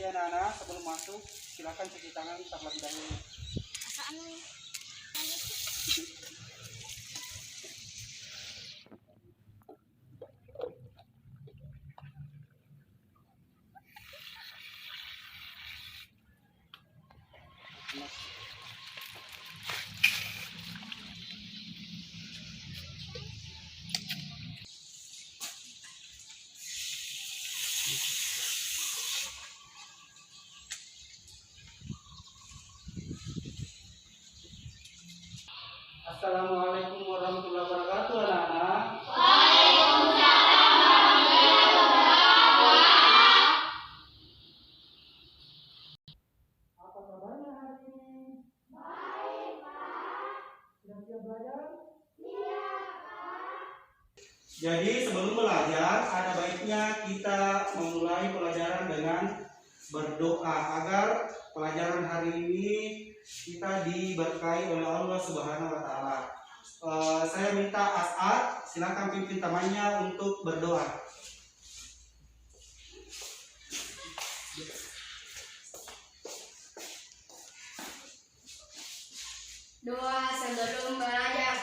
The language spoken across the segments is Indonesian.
Jadi anak-anak sebelum masuk silakan cuci tangan terlebih dahulu. Assalamualaikum warahmatullahi wabarakatuh anak-anak. Apa kabarnya hari ini? Baik, Pak. Sudah siap belajar? Iya, Pak. Jadi sebelum belajar ada baiknya kita memulai pelajaran dengan berdoa agar pelajaran hari ini kita diberkahi oleh Allah Subhanahu wa taala. Saya minta As'ad, silakan pimpin temannya untuk berdoa. Doa sebelum belajar.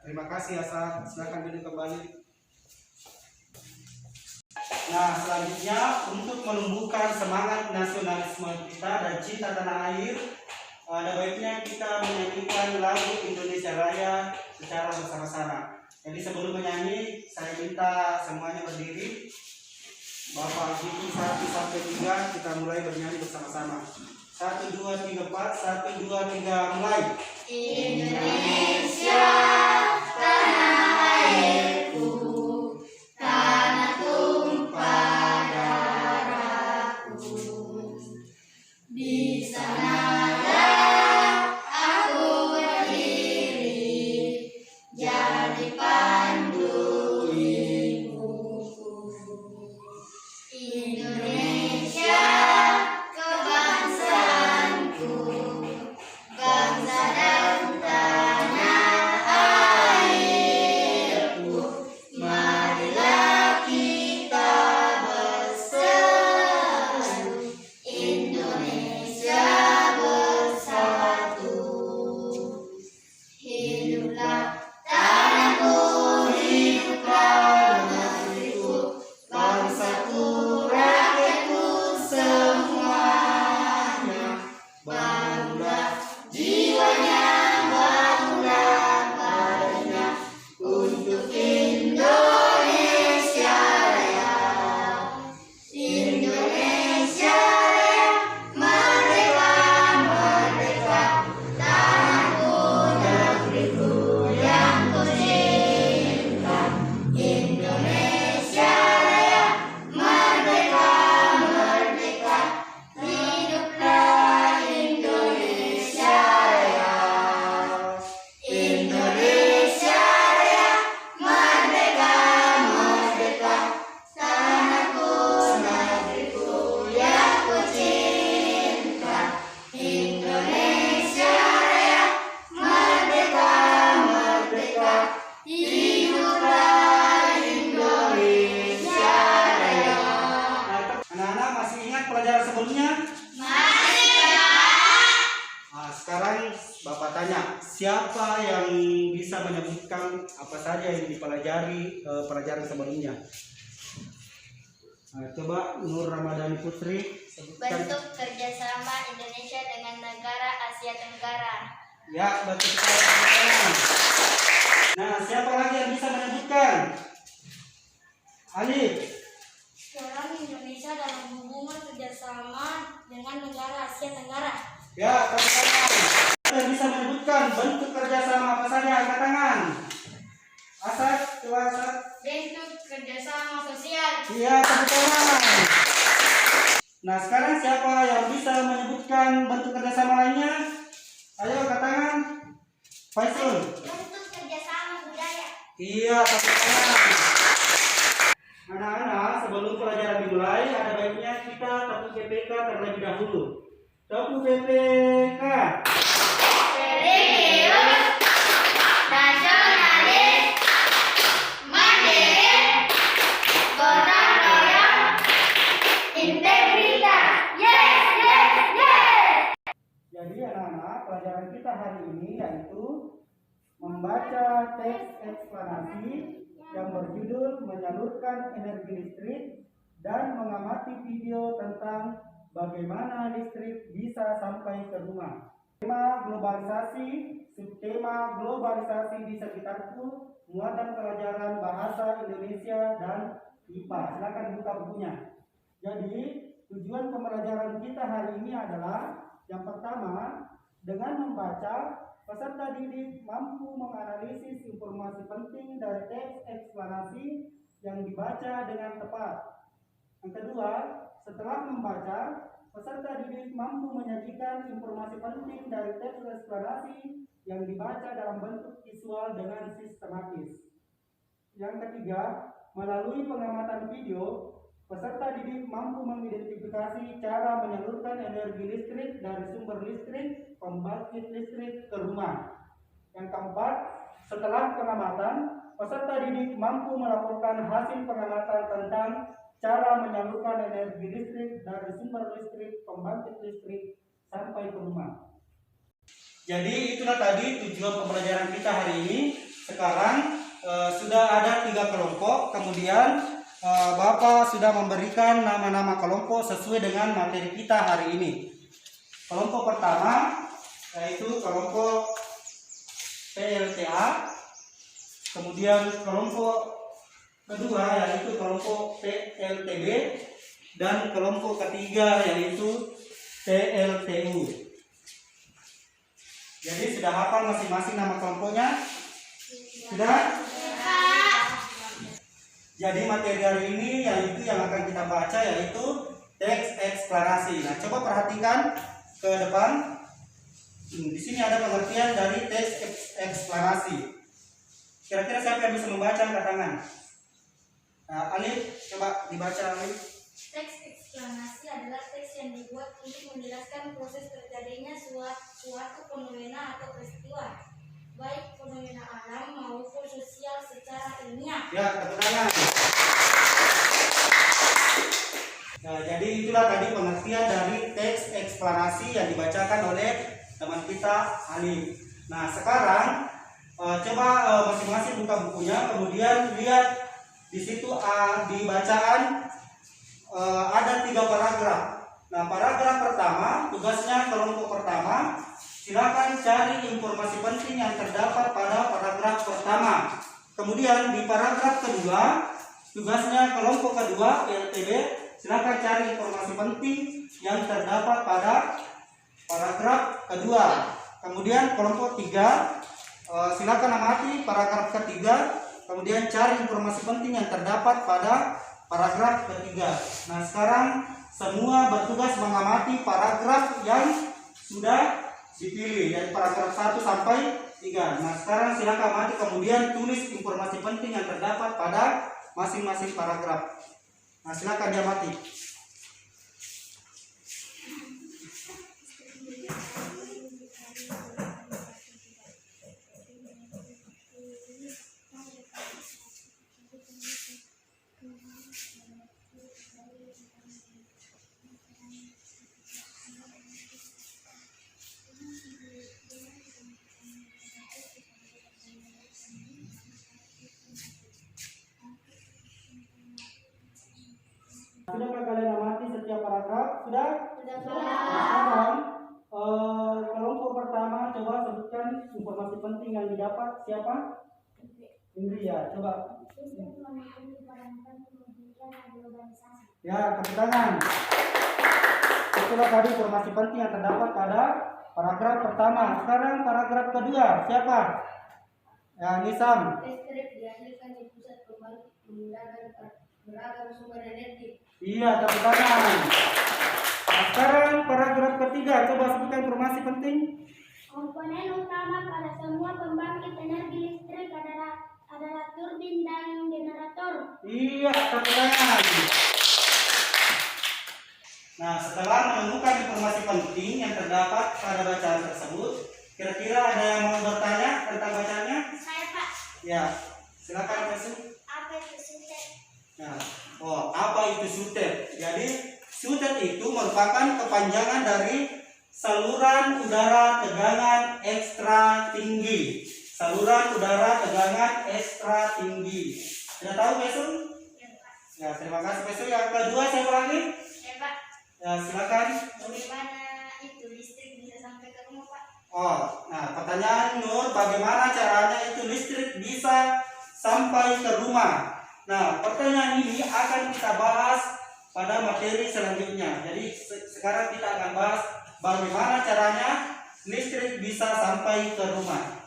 Terima kasih As'ad, silakan duduk kembali. Nah, selanjutnya untuk menumbuhkan semangat nasionalisme kita dan cinta tanah air, ada baiknya kita menyanyikan lagu Indonesia Raya secara bersama-sama. Jadi sebelum menyanyi, saya minta semuanya berdiri. Bapak hitung 1 sampai 3, kita mulai bernyanyi bersama-sama. 1, 2, 3, 4, 1, 2, 3, mulai. Indonesia, tanah airku, tanah tumpah darahku. Di sanalah aku berdiri, jadi pandu ibuku. Indonesia, kebangsaanku, bangsa dan tanah airku. Marilah kita bersatu, Indonesia bersatu. Hiduplah tanahku, hiduplah negeriku, bangsaku, rakyatku semuanya. Bangunlah jiwanya, bangunlah badannya untuk Indonesia Raya. Indonesia Raya, merdeka, merdeka, tanahku, negeriku yang ku cinta. Indonesia Raya, merdeka, merdeka, hiduplah Indonesia Raya. Indonesia Raya, merdeka, merdeka, tanahku, negeriku yang ku cinta. Indonesia Raya, merdeka, merdeka, hiduplah Indonesia Raya. Anak-anak masih ingat pelajaran sebelumnya? Masih, Pak. Nah, sekarang Bapak tanya, siapa yang bisa menyebutkan apa saja yang dipelajari pelajaran sebelumnya? Nah, coba Nur Ramadhani Putri sebutkan. Bentuk kerjasama Indonesia dengan negara Asia Tenggara. Ya, betul sekali. Nah, siapa lagi yang bisa menyebutkan? Ali. Peran Indonesia dalam hubungan kerjasama dengan negara Asia Tenggara. Ya, tepuk tangan. Siapa yang bisa menyebutkan bentuk kerjasama apa saja? Angkat tangan. Asad, coba Asad. Bentuk kerjasama sosial. Iya, tepuk tangan. Faisal. Bentuk kerjasama budaya. Iya, tepuk tangan. Anak-anak, sebelum pelajaran dimulai, ada baiknya kita tepuk PPK terlebih dahulu. Tepuk PPK. Serius, nasionalis, mandiri, gotong royong, integritas. Yes, yes, yes. Jadi anak-anak, pelajaran kita hari ini yaitu membaca teks eksplanasi yang berjudul menyalurkan energi listrik dan mengamati video tentang bagaimana listrik bisa sampai ke rumah. Tema globalisasi, subtema globalisasi di sekitarku, muatan pelajaran bahasa Indonesia dan IPA. Silakan buka bukunya. Jadi tujuan pembelajaran kita hari ini adalah yang pertama, dengan membaca, peserta didik mampu menganalisis informasi penting dari teks eksplanasi yang dibaca dengan tepat. Yang kedua, setelah membaca, peserta didik mampu menyajikan informasi penting dari teks eksplanasi yang dibaca dalam bentuk visual dengan sistematis. Yang ketiga, melalui pengamatan video, peserta didik mampu mengidentifikasi cara menyalurkan energi listrik dari sumber listrik, pembangkit listrik ke rumah. Yang keempat, setelah pengamatan, peserta didik mampu melaporkan hasil pengamatan tentang cara menyalurkan energi listrik dari sumber listrik, pembangkit listrik sampai ke rumah. Jadi itulah tadi tujuan pembelajaran kita hari ini. Sekarang sudah ada 3 kelompok, kemudian Bapak sudah memberikan nama-nama kelompok sesuai dengan materi kita hari ini. Kelompok pertama yaitu kelompok PLTA, kemudian kelompok kedua yaitu kelompok PLTB, dan kelompok ketiga yaitu PLTU. Jadi sudah hafal masing-masing nama kelompoknya? Sudah? Jadi materi hari ini yaitu yang akan kita baca yaitu teks eksplanasi. Nah, coba perhatikan ke depan. Di sini ada pengertian dari teks eksplanasi. Kira-kira siapa yang bisa membaca angkat tangan? Nah, Alif, coba dibaca Alif. Teks eksplanasi adalah teks yang dibuat untuk menjelaskan proses terjadinya suatu fenomena atau peristiwa, baik fenomena alam maupun sosial secara ilmiah. Ya, tepuk tangan. Nah, jadi itulah tadi pengertian dari teks eksplanasi yang dibacakan oleh teman kita Alif. Nah, sekarang coba masing-masing buka bukunya, kemudian lihat di situ di bacaan ada 3 paragraf. Nah, paragraf pertama, tugasnya kelompok pertama, silakan cari informasi penting yang terdapat pada paragraf pertama. Kemudian di paragraf kedua, tugasnya kelompok kedua PLTB, silakan cari informasi penting yang terdapat pada paragraf kedua. Kemudian kelompok 3, silakan amati paragraf ketiga, kemudian cari informasi penting yang terdapat pada paragraf ketiga. Nah, sekarang semua bertugas mengamati paragraf yang sudah dipilih, dari paragraf 1 sampai 3. Nah, sekarang silakan amati, kemudian tulis informasi penting yang terdapat pada masing-masing paragraf. Nah, silakan diamati. Sudahkah kalian amati setiap paragraf? Sudah? Sekarang kelompok pertama, coba sebutkan informasi penting yang didapat. Siapa? Indria, coba. Ya, tepuk tangan. Itulah tadi informasi penting yang terdapat pada paragraf pertama. Sekarang paragraf kedua, siapa? Ya, Nisam. Listrik dihasilkan di pusat pembangkit menggunakan beragam sumber energi. Iya, tepuk tangan. Nah, sekarang paragraf ketiga, coba sebutkan informasi penting. Komponen utama pada semua Iya, tepuk tangan. Nah, setelah menemukan informasi penting yang terdapat pada bacaan tersebut, kira-kira ada yang mau bertanya tentang bacanya? Saya, Pak. Ya, silakan Pesu. Apa itu sutet? Nah, apa itu sutet? Jadi, sutet itu merupakan kepanjangan dari saluran udara tegangan ekstra tinggi. Saluran udara tegangan ekstra tinggi. Sudah tahu, Pesu? Ya, Pak. Ya, terima kasih, Pesu. Yang kedua, siapa lagi? Ya, Pak. Ya, silakan. Bagaimana itu listrik bisa sampai ke rumah, Pak? Nah, pertanyaan Nur, bagaimana caranya itu listrik bisa sampai ke rumah? Nah, pertanyaan ini akan kita bahas pada materi selanjutnya. Jadi sekarang kita akan bahas bagaimana caranya listrik bisa sampai ke rumah.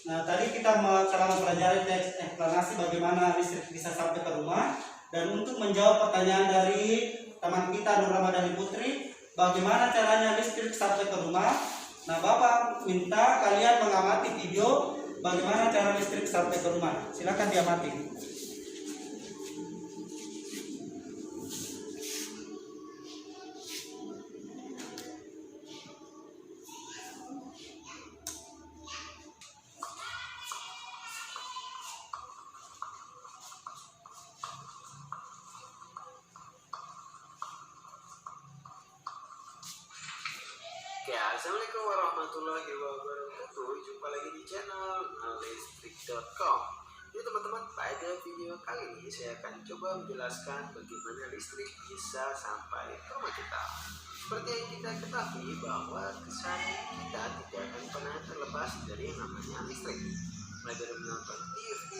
Nah, tadi kita telah mempelajari teks eksplanasi bagaimana listrik bisa sampai ke rumah. Dan untuk menjawab pertanyaan dari teman kita Nur Ramadhani Putri, bagaimana caranya listrik sampai ke rumah? Nah, Bapak minta kalian mengamati video bagaimana cara listrik sampai ke rumah. Silakan diamati. Oke, assalamualaikum warahmatullahi wabarakatuh. Jumpa lagi di channel listrik.com. Jadi teman-teman, pada video kali ini saya akan coba menjelaskan bagaimana listrik bisa sampai ke rumah kita. Seperti yang kita ketahui bahwa keseharian kita tidak akan pernah terlepas dari yang namanya listrik. Mulai dari menonton TV,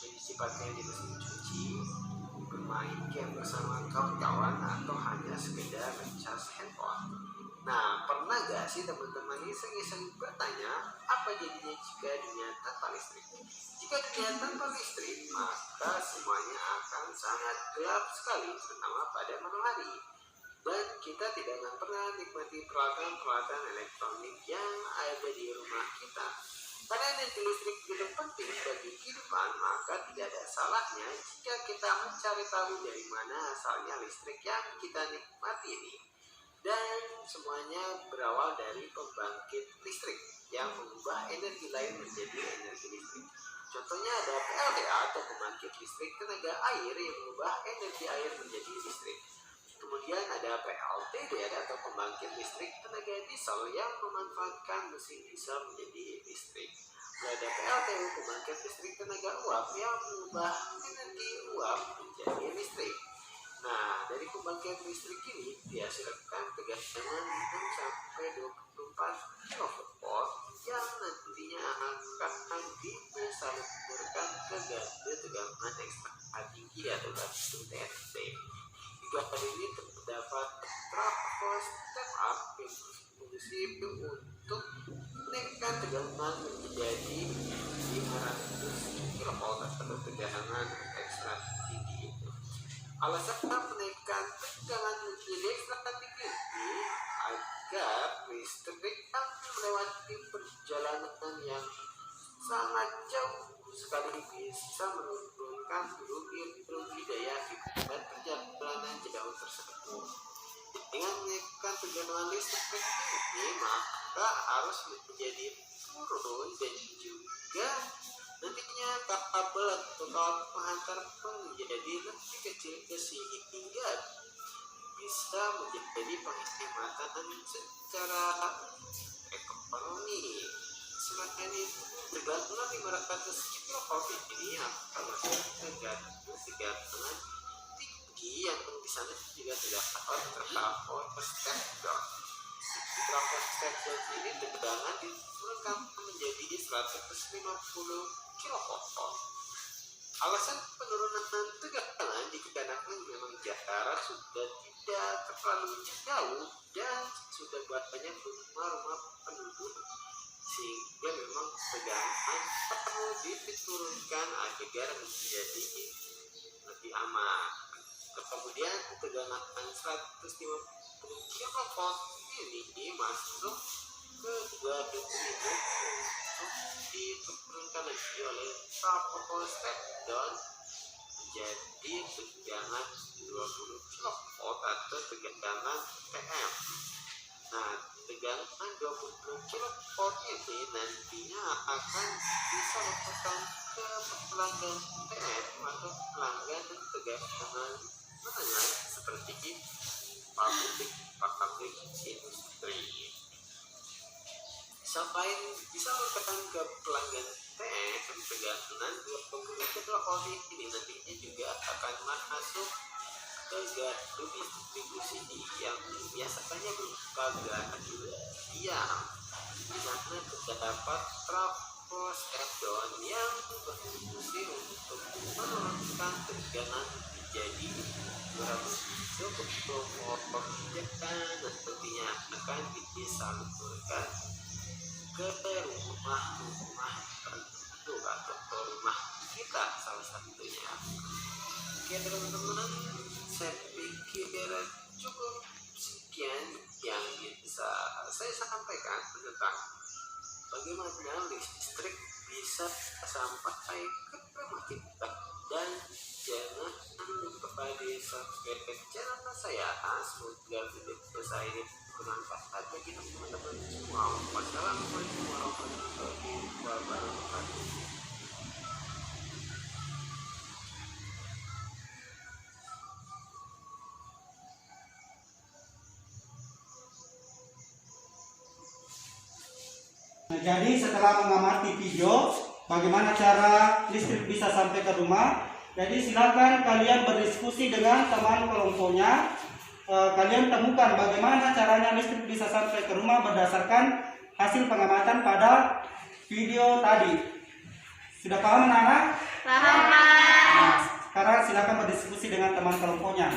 mencuci pakaian di mesin cuci, bermain game bersama kawan-kawan, atau hanya sekedar ngecas handphone. Nah, pernah gak sih teman-teman iseng-iseng bertanya, apa jadinya jika dunia tanpa listrik? Jika dunia tanpa listrik, maka semuanya akan sangat gelap sekali, terutama pada malam hari. Dan kita tidak akan pernah nikmati peralatan-peralatan elektronik yang ada di rumah kita. Karena energi listrik begitu penting bagi kehidupan, maka tidak ada salahnya jika kita mencari tahu dari mana asalnya listrik yang kita nikmati ini. Dan semuanya berawal dari pembangkit listrik yang mengubah energi lain menjadi energi listrik. Contohnya ada PLTA atau pembangkit listrik tenaga air yang mengubah energi air menjadi listrik. Kemudian ada PLTD atau pembangkit listrik tenaga diesel yang memanfaatkan mesin diesel menjadi listrik. Lalu ada PLTU pembangkit listrik tenaga uap yang mengubah energi uap menjadi listrik. Nah, dari pembangkit listrik ini dihasilkan tegangan 6 sampai 24 kV yang nantinya akan disalurkan ke gardu tegangan ekstra tinggi atau gardu TST. Di gardu ini terdapat trafo step up yang berfungsi untuk menaikkan tegangan menjadi 500 kV atau tegangan ekstra tinggi. Alasan menaikkan tegangan menjadi ekstra tinggi agar listrik yang melewati perjalanan yang sangat jauh sekali bisa menurunkan rugi daya akibat perjalanan jauh tersebut. Dengan menaikkan tegangan listrik ini, maka harus menjadi turun dan juga nantinya kabel atau kawat pengantar menjadi lebih kecil sehingga bisa menjadi penghematan secara ekonomi. Selain itu, tegangan 500 kV ini akan masuk ke gardu tegangan tinggi yang di sana juga terdapat trafo step down. Trafo step down ini tegangan diturunkan menjadi 150 kV. Alasan penurunan tegangan dikarenakan memang jarak sudah tidak terlalu jauh dan sudah banyak rumah-rumah penduduk, sehingga memang tegangan perlu diturunkan agar menjadi lebih aman. Kemudian tegangan 150 kV ini masuk ke gardu listrik untuk diturunkan lagi oleh trafo step down menjadi tegangan 20 kV atau tegangan PM. Nah, tegangan 20 kV ini nantinya akan bisa dilakukan ke pelanggan PM atau pelanggan tegangan menengah seperti pabrik industri. Selain bisa menekan ke pelanggan PM, tegangan 20 kV ini nantinya juga akan masuk ke gardu distribusi yang biasanya berupa gardu tiang, di mana terdapat trafo step-down yang berfungsi untuk menurunkan tegangan menjadi 220 kV dan nantinya akan disalurkan ke rumah-rumah tertentu atau rumah kita salah satunya. Oke teman-teman, saya pikir cukup sekian yang bisa saya sampaikan tentang bagaimana listrik bisa sampai ke rumah kita. Dan jangan lupa di subscribe channel saya. Semoga video saya ini bermanfaat bagi teman-teman semua. Wassalamualaikum warahmatullahi wabarakatuh. Nah, jadi setelah mengamati video bagaimana cara listrik bisa sampai ke rumah, jadi silakan kalian berdiskusi dengan teman kelompoknya. Kalian temukan bagaimana caranya listrik bisa sampai ke rumah berdasarkan hasil pengamatan pada video tadi. Sudah paham anak-anak? Paham. Nah, sekarang silakan berdiskusi dengan teman kelompoknya.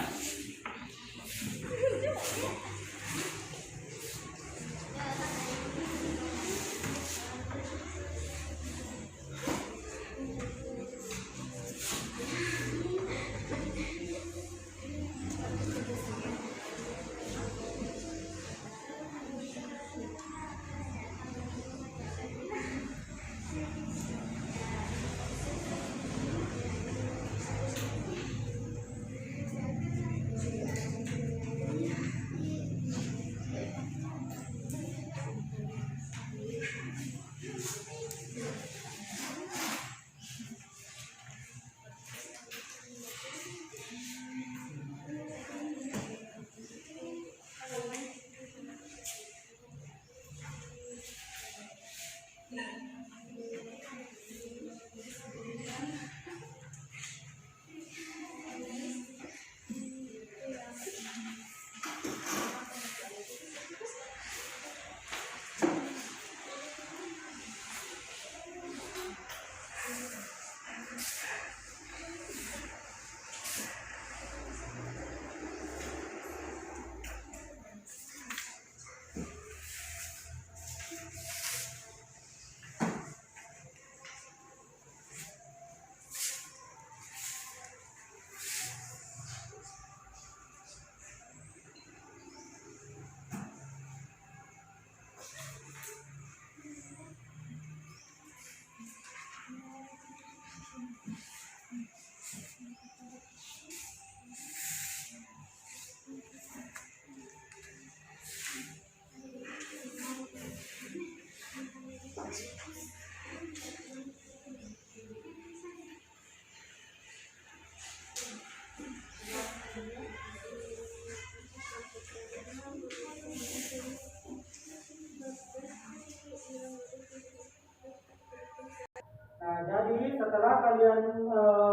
Nah, jadi setelah kalian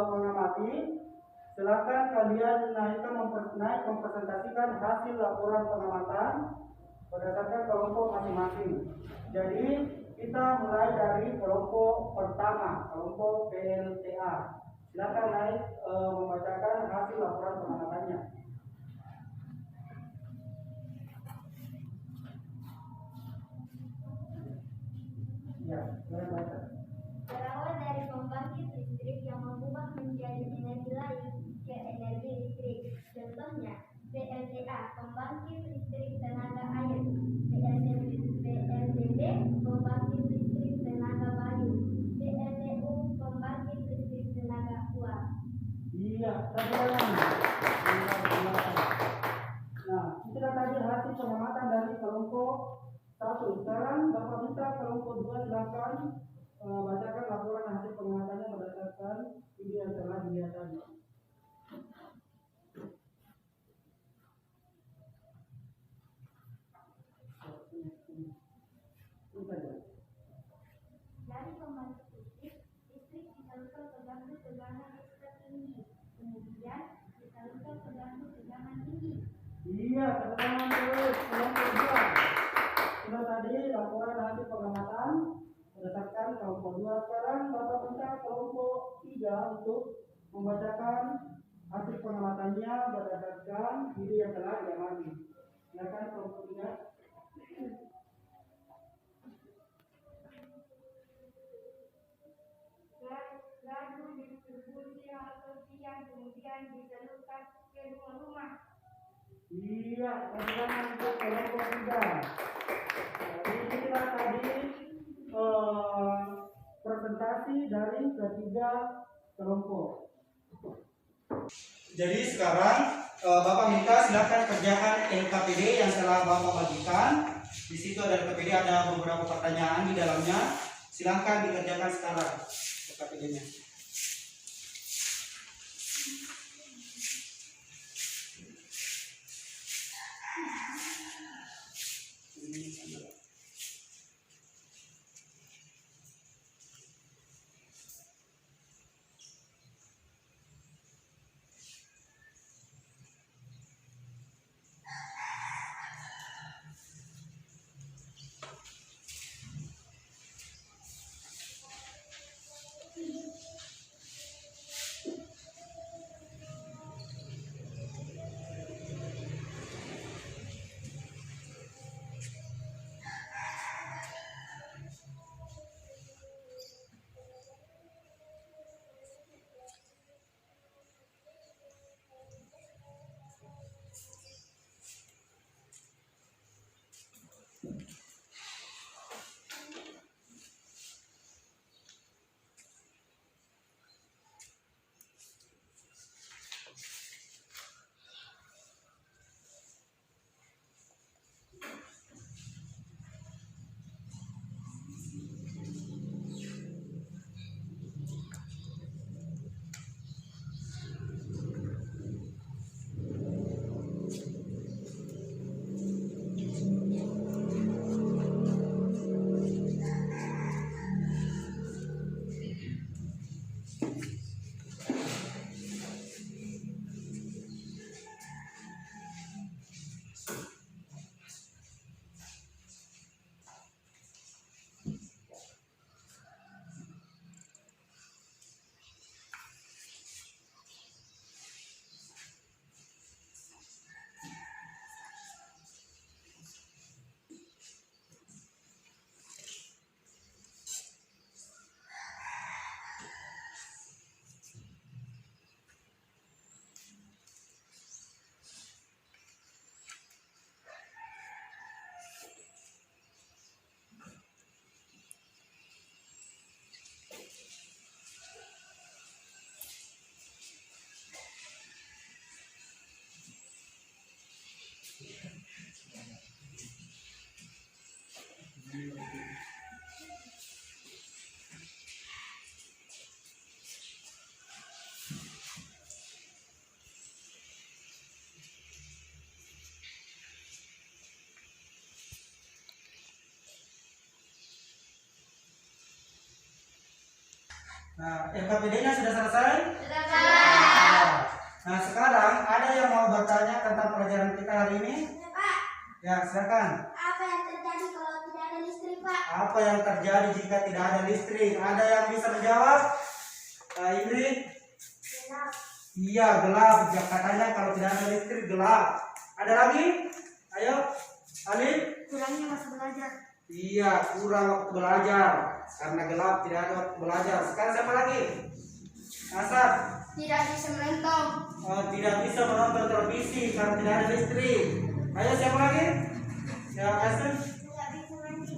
mengamati, silakan kalian mempresentasikan hasil laporan pengamatan berdasarkan kelompok masing-masing. Jadi kita mulai dari kelompok pertama, kelompok PLTA. Silakan membacakan hasil laporan pengamatannya. Ya, boleh baca. Berawal dari pembangkit listrik yang mengubah menjadi energi lain ke energi listrik. Contohnya, PLTA, pembangkit listrik tenaga air, PLTB, pembangkit listrik tenaga bayu, PLTU, pembangkit listrik tenaga uap. kedua silakan bacakan laporan hasil pengamatannya berdasarkan video yang telah dilihat tadi. Dari pembantu listrik disalurkan ke gardu tegangan ekstra tinggi, kemudian disalurkan ke gardu tegangan tinggi. Iya, teman-teman terus yang kedua. Sudah tadi laporan hasil pengamatan berdasarkan kelompok 2. Sekarang Bapak minta kelompok 3 untuk membacakan hasil pengamatannya berdasarkan video yang telah diamati. Silakan kelompok 3. Gardu distribusi atau tiang kemudian disalurkan ke rumah-rumah. Iya, teman-teman untuk kelompok 3. Jadi inilah tadi presentasi dari ketiga kelompok. Jadi sekarang Bapak minta silakan kerjakan LKPD yang telah Bapak bagikan. Di situ ada LKPD, ada beberapa pertanyaan di dalamnya. Silakan dikerjakan sekarang LKPD-nya. Nah, LKPD-nya sudah selesai? Nah, sekarang ada yang mau bertanya tentang pelajaran kita hari ini? Ya, Pak. Ya, silakan. Apa yang terjadi kalau tidak ada listrik, Pak? Apa yang terjadi jika tidak ada listrik? Ada yang bisa menjawab? Ingrid? Gelap. Iya, gelap. Ya, katanya kalau tidak ada listrik gelap. Ada lagi? Ayo, Alif. Kurangnya masa belajar. Iya, kurang waktu belajar. Karena gelap tidak ada waktu belajar. Sekarang siapa lagi? Asad. Tidak bisa menonton. Tidak bisa menonton televisi karena tidak ada listrik. Ayo siapa lagi? Ya, Asad. Tidak bisa mandi.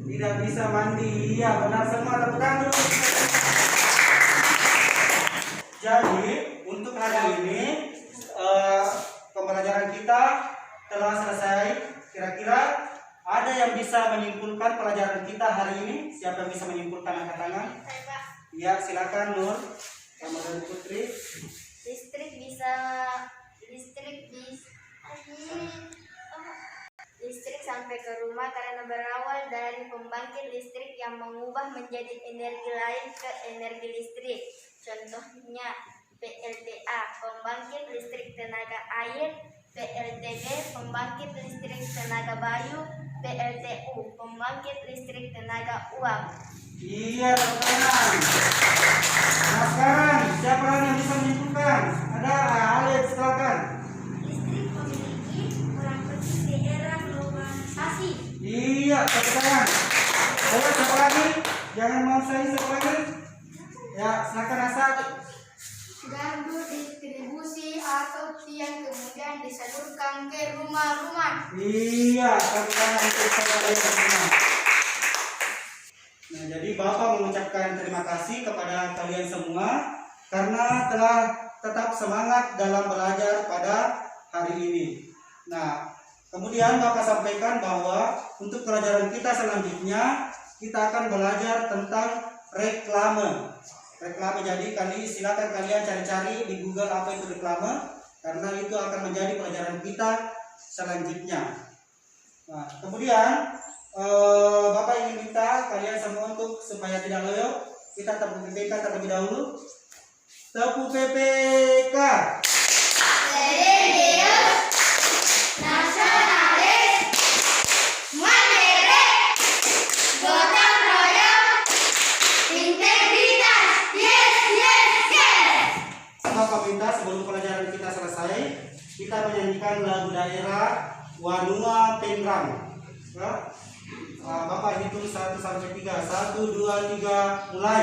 Tidak bisa mandi. Iya, benar semua. Tepuk tangan dulu. Jadi untuk hari ini pembelajaran kita telah selesai. Kira-kira ada yang bisa menyimpulkan pelajaran kita hari ini? Siapa yang bisa menyimpulkan, angkat tangan? Saya, Pak. Ya, silakan Nur Ramadhani Putri. Listrik sampai ke rumah karena berawal dari pembangkit listrik yang mengubah menjadi energi lain ke energi listrik. Contohnya PLTA, pembangkit listrik tenaga air; PLTB, pembangkit listrik tenaga bayu; PLTU, pembangkit listrik tenaga uap. Iya, teman-teman. Nah, sekarang siapa lagi yang bisa menyimpulkan? Ada Alif, silakan. Listrik memiliki peran penting di era globalisasi. Iya, tepuk tangan. Ayo, siapa lagi? Jangan mau saya, siapa lagi? Ya, silakan Asad. Gardu distribusi atau tiang kemudian disalurkan ke rumah-rumah. Iya, tepuk tangan untuk saya semua. Nah, jadi Bapak mengucapkan terima kasih kepada kalian semua karena telah tetap semangat dalam belajar pada hari ini. Nah, kemudian Bapak sampaikan bahwa untuk pelajaran kita selanjutnya kita akan belajar tentang reklame. Reklame, jadi silakan kalian cari-cari di Google apa itu reklame karena itu akan menjadi pelajaran kita selanjutnya. Nah, kemudian Bapak ingin minta kalian semua untuk supaya tidak loyo, kita tepuk PPK terlebih dahulu. Tepuk PPK. Serius, nasionalis, mandiri, gotong royong, integritas. Yes, yes, yes. Bapak minta sebelum pelajaran kita selesai, kita menyanyikan lagu daerah Wanua Penrang. Ya? Bapak hitung 1 sampai 3. 1, 2, 3, mulai.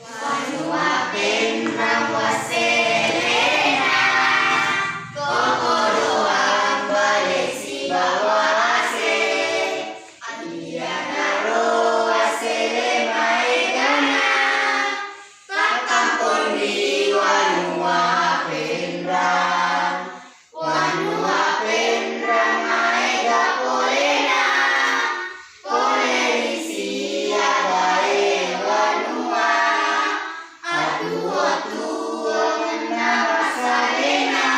Wanua Penrang waselena, kokoroang balesi bawase, adiana roa sele maegana, kakampon di Wanua Penrang, Wanua Penrang maega polena, polerisi adae Wanua, atu-atu menama sarena,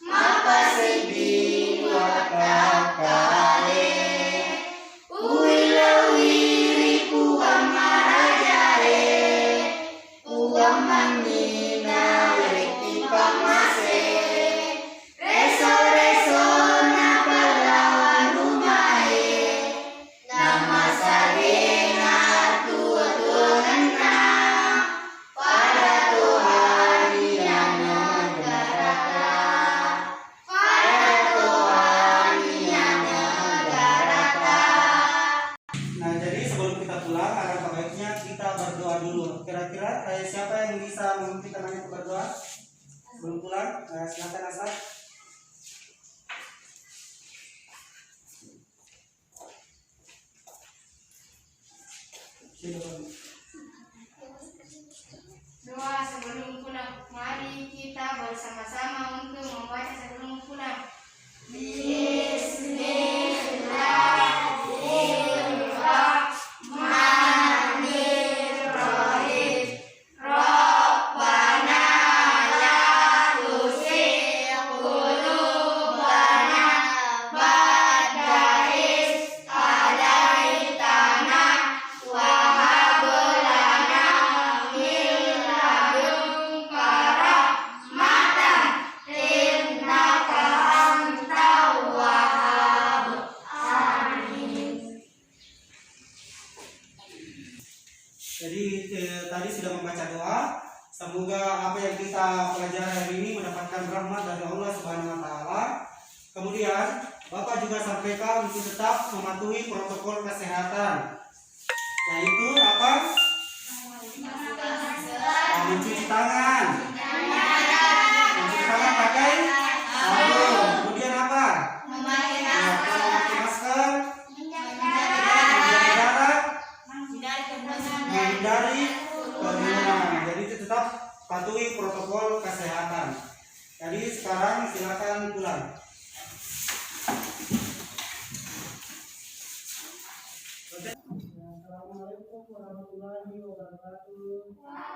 mapasibing wakakale, uilawiri puang marajare, puang mangina weti pamase, reso-reso napalawan rumahe, nama sarena atu-atuanna, pada Tuhan yang negarata, pada Tuhan yang negarata. Nah, jadi sebelum kita pulang, alangkah baiknya kita berdoa dulu. Kira-kira siapa yang bisa memimpin temannya untuk berdoa sebelum pulang? Silakan Asad. Doa sebelum pulang. Mari kita bersama-sama untuk membaca sebelum pulang. Bismillahirrahmanirrahim. Rabbana la tuzigh qulubana ba'da idh hadaitana wa hab lana min ladunka rahmatan innaka antal wahhab. Amin. Jadi tadi sudah membaca doa. Semoga apa yang kita pelajari hari ini mendapatkan rahmat dari Allah Subhanahu wa taala. Kemudian Bapak juga sampaikan untuk tetap mematuhi protokol kesehatan. Yaitu apa? Mencuci tangan. Mencuci tangan pakai sabun. Kemudian apa? Memakai Memakai masker. menjaga Menjaga jarak. menghindari Menghindari kerumunan. Jadi tetap patuhi protokol kesehatan. Jadi sekarang silakan pulang. Assalamualaikum warahmatullahi wabarakatuh.